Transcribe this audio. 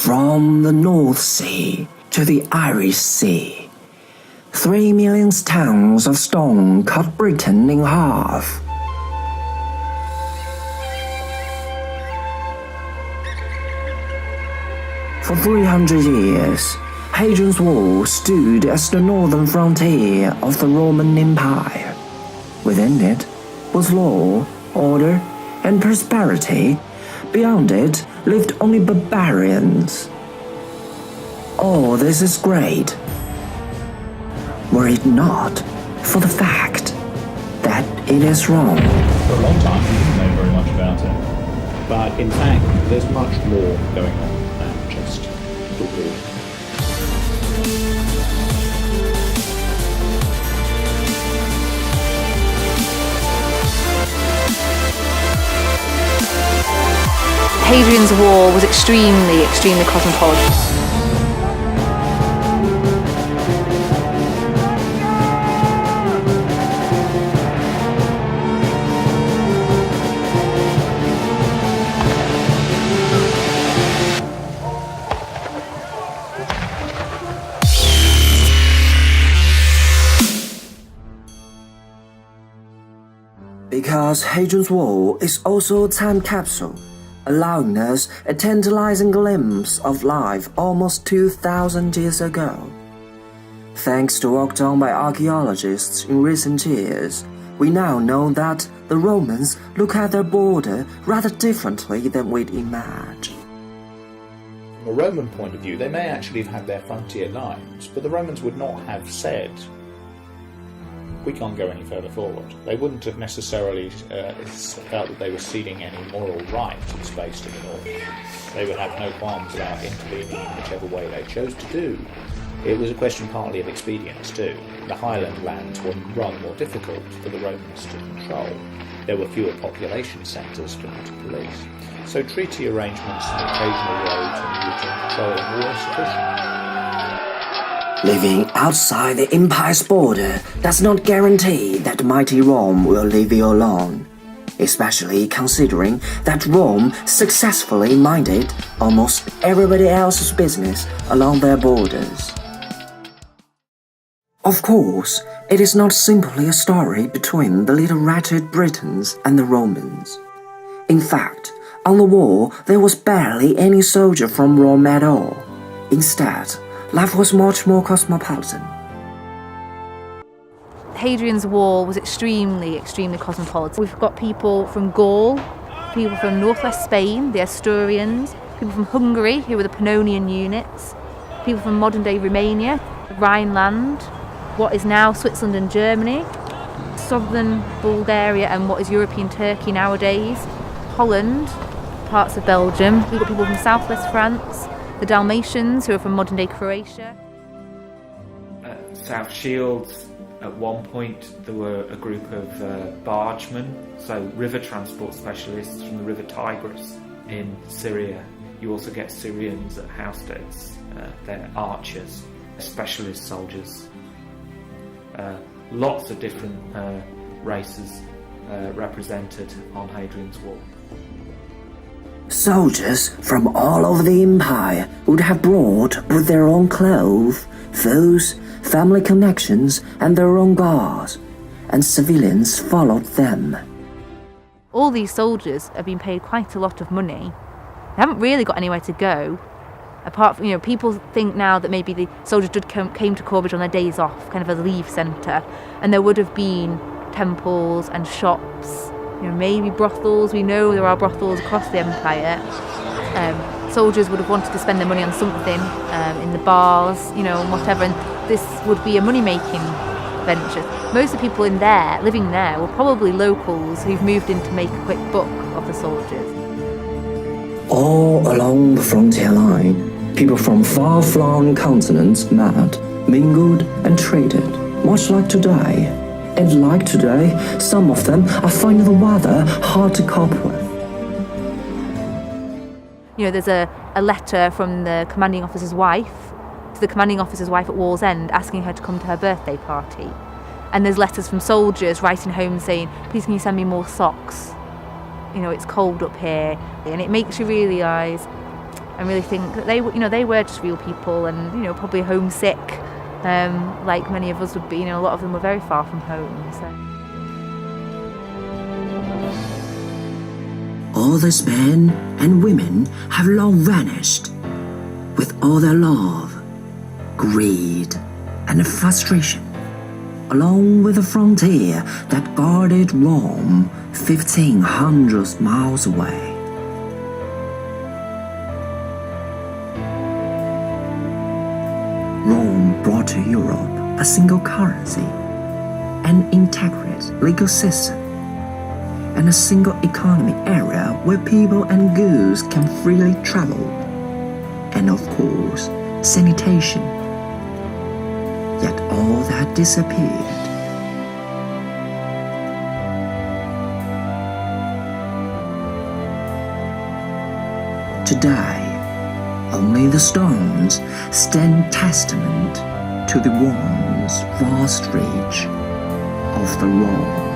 From the North Sea to the Irish Sea, 3 million tons of stone cut Britain in half. For 300 years, Hadrian's Wall stood as the northern frontier of the Roman Empire. Within it was law, order, and prosperity. Beyond it lived only barbarians. All this is great, were it not for the fact that it is wrong. For a long time, we didn't know very much about it. But in fact, there's much more going on than just the war. Hadrian's Wall was extremely cosmopolitan. Because Hadrian's Wall is also a time capsule, allowing us a tantalizing glimpse of life almost 2,000 years ago. Thanks to work done by archaeologists in recent years, we now know that the Romans look at their border rather differently than we'd imagine. From a Roman point of view, they may actually have had their frontier lines, but the Romans would not have said, we can't go any further forward. They wouldn't have necessarily felt that they were ceding any moral right to the space to the north. They would have no qualms about intervening in whichever way they chose to do. It was a question partly of expedience too. The highland lands were run more difficult for the Romans to control. There were fewer population centres for them to police. So treaty arrangements and occasional roads and routine control were insufficient. Living outside the empire's border does not guarantee that mighty Rome will leave you alone, especially considering that Rome successfully minded almost everybody else's business along their borders. Of course, it is not simply a story between the little wretched Britons and the Romans. In fact, on the wall there was barely any soldier from Rome at all. Instead, life was much more cosmopolitan. Hadrian's Wall was extremely cosmopolitan. We've got people from Gaul, people from northwest Spain, the Asturians, people from Hungary, who were the Pannonian units, people from modern-day Romania, Rhineland, what is now Switzerland and Germany, southern Bulgaria and what is European Turkey nowadays, Holland, parts of Belgium. We've got people from southwest France, the Dalmatians, who are from modern-day Croatia. At South Shields, at one point, there were a group of bargemen, so river transport specialists from the River Tigris in Syria. You also get Syrians at Housesteads. They're archers, specialist soldiers. Lots of different races represented on Hadrian's Wall. Soldiers from all over the empire would have brought with their own clothes, foes, family connections, and their own guards, and civilians followed them. All these soldiers have been paid quite a lot of money. They haven't really got anywhere to go. Apart from, people think now that maybe the soldiers came to Corbridge on their days off, kind of a leave centre, and there would have been temples and shops, maybe brothels. We know there are brothels across the empire. Soldiers would have wanted to spend their money on something, in the bars, and whatever, and this would be a money-making venture. Most of the people living there, were probably locals who've moved in to make a quick buck of the soldiers. All along the frontier line, people from far-flung continents met, mingled, and traded, much like today. And like today, some of them are finding the weather hard to cope with. There's a letter from the commanding officer's wife to the commanding officer's wife at Wallsend asking her to come to her birthday party. And there's letters from soldiers writing home saying, please can you send me more socks? It's cold up here. And it makes you realise and really think that they were just real people, and probably homesick, like many of us would be. A lot of them were very far from home. So. All these men and women have long vanished, with all their love, greed, and frustration, along with the frontier that guarded Rome 1,500 miles away. Rome brought to Europe a single currency, an integrated legal system, and a single economic area where people and goods can freely travel, and of course, sanitation. Yet all that disappeared. Today, only the stones stand testament to the once vast reach of the Rhone.